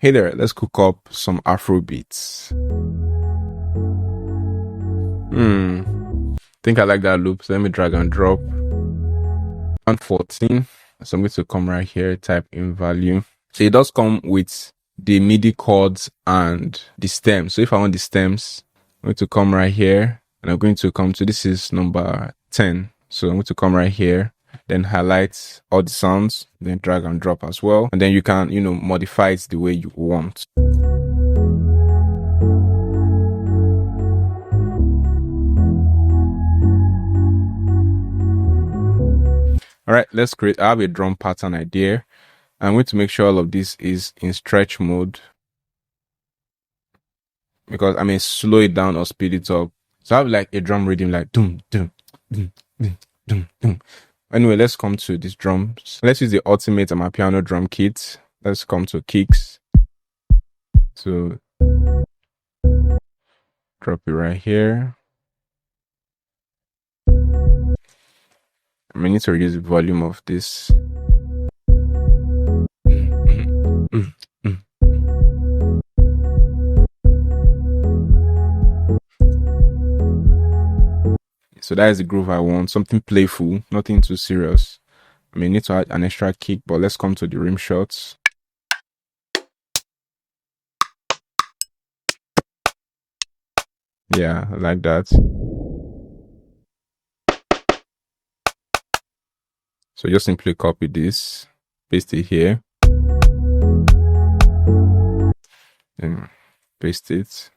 Hey there, let's cook up some Afrobeats. Think I like that loop, so let me drag and drop. 114. So I'm going to come right here, type in value. So it does come with the MIDI chords and the stems. So if I want the stems, I'm going to come right here and I'm going to come to, this is number 10. So I'm going to come right here, then highlight all the sounds, then drag and drop as well. And then you can, modify it the way you want. All right, let's create. I have a drum pattern idea. I'm going to make sure all of this is in stretch mode, because I may slow it down or speed it up. So I have like a drum rhythm like doom, doom, doom, doom, doom, doom. Anyway, let's come to these drums. Let's use the ultimate Amapiano drum kit. Let's come to kicks. So drop it right here. I need to reduce the volume of this. So that is the groove I want. Something playful, nothing too serious. I may need to add an extra kick, but let's come to the rim shots. Yeah, I like that. So just simply copy this, paste it here, and paste it.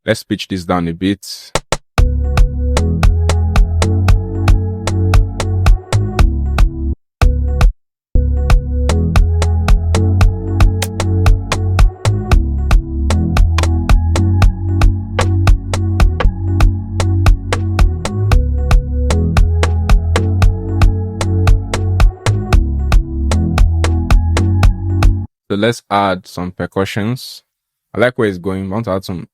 Let's pitch this down a bit. So let's add some percussions. I like where it's going. I want to add some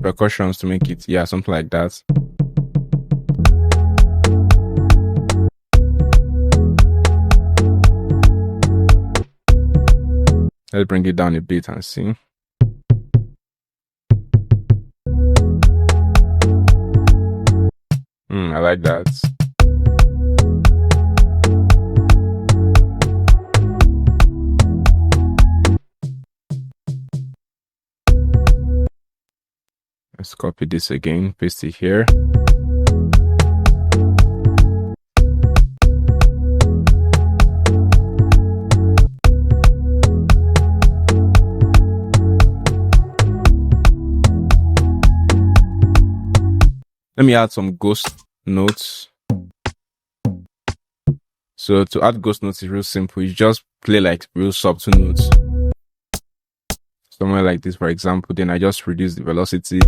percussions to make it, yeah, something like that. Let's bring it down a bit and see. I like that. Let's copy this again, paste it here. Let me add some ghost notes. So to add ghost notes is real simple. You just play like real subtle notes. Somewhere like this, for example, then I just reduce the velocity.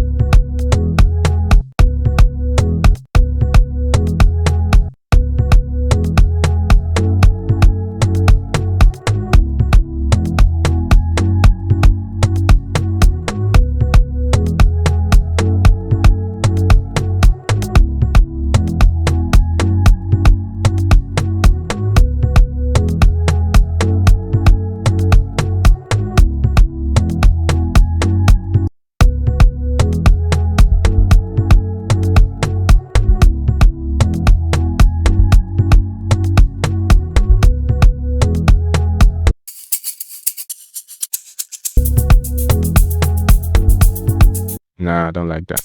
Nah, I don't like that.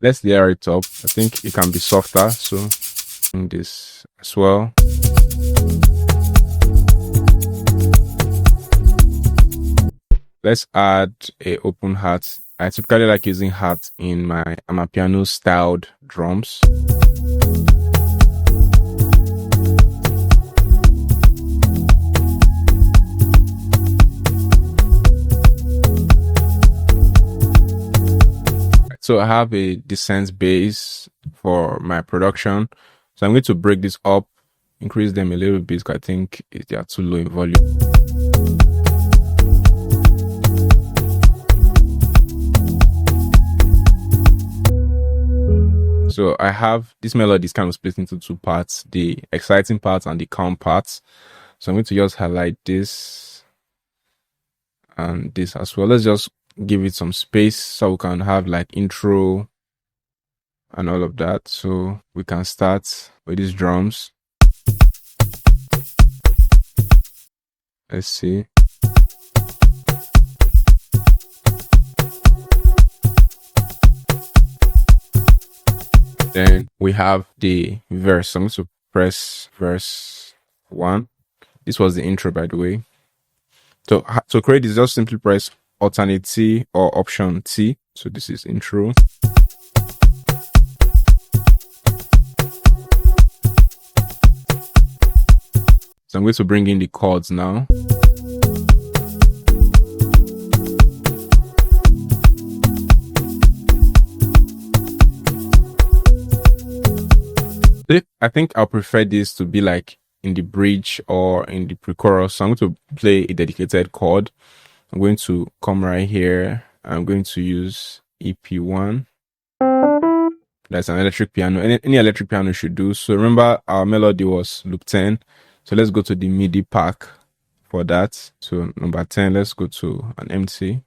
Let's layer it up. I think it can be softer, so in this as well. Let's add a open hat. I typically like using hats in my Amapiano styled drums. So I have a decent base for my production. So I'm going to break this up, increase them a little bit because I think they are too low in volume. So I have this melody is kind of split into two parts, the exciting part and the calm part. So I'm going to just highlight this and this as well. Let's just give it some space so we can have like intro and all of that. So we can start with these drums. Let's see. Then we have the verse. I'm going to press verse 1. This was the intro, by the way. So to create this, just simply press alternate T or option T. So this is intro. So I'm going to bring in the chords now. I think I'll prefer this to be like in the bridge or in the pre-chorus. So I'm going to play a dedicated chord. I'm going to come right here. I'm going to use EP1. That's an electric piano. Any electric piano should do. So remember our melody was loop 10. So let's go to the MIDI pack for that. So number 10, let's go to an empty.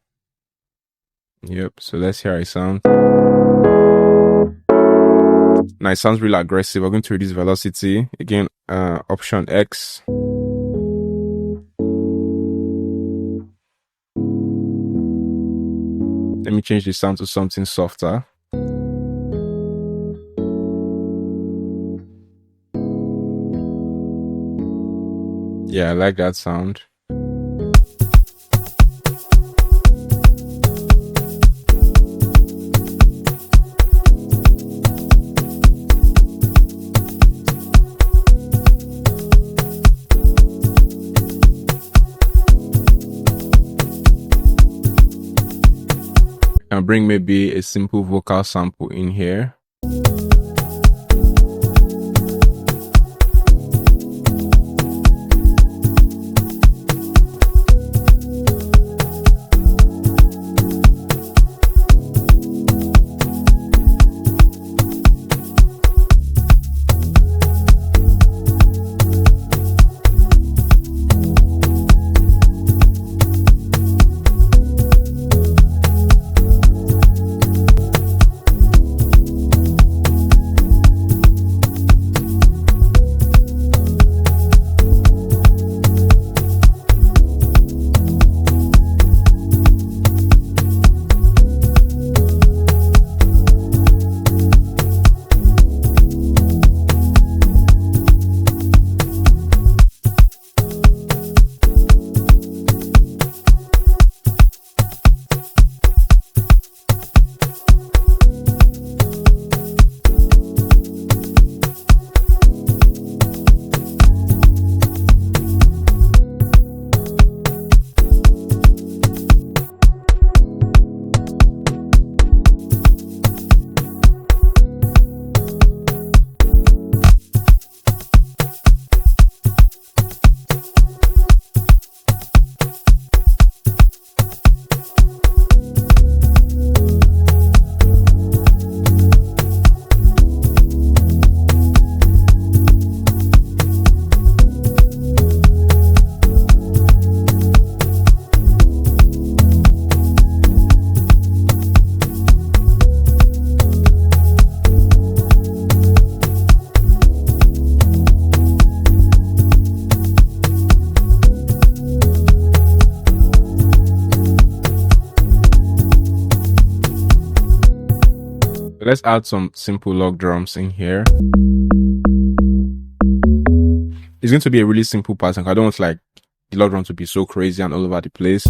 Yep. So let's hear how it sounds. Now it sounds really aggressive. We're going to reduce velocity. Again, option X. Let me change the sound to something softer. Yeah, I like that sound. Bring maybe a simple vocal sample in here. Let's add some simple log drums in here. It's going to be a really simple pattern. I don't want like the log drum to be so crazy and all over the place.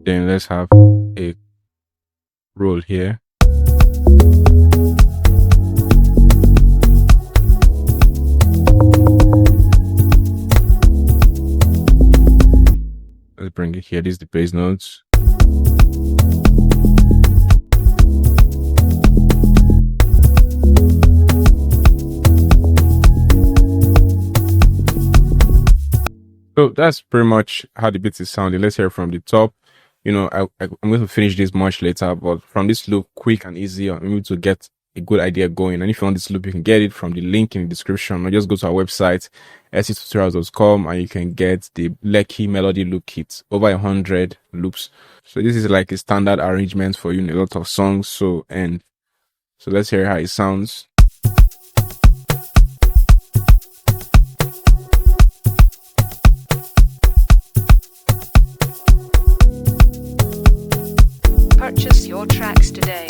Then let's have a roll here. bring it here. This is the bass notes. So that's pretty much how the beat is sounding. Let's hear it from the top. You know, I'm going to finish this much later, but from this loop, quick and easy, I'm able to get a good idea going. And if you want this loop, you can get it from the link in the description, or just go to our website, sctutorials.com, and you can get the Lecky Melody Loop Kit, over 100 loops. So this is like a standard arrangement for you in a lot of songs. So let's hear how it sounds. Purchase your tracks today.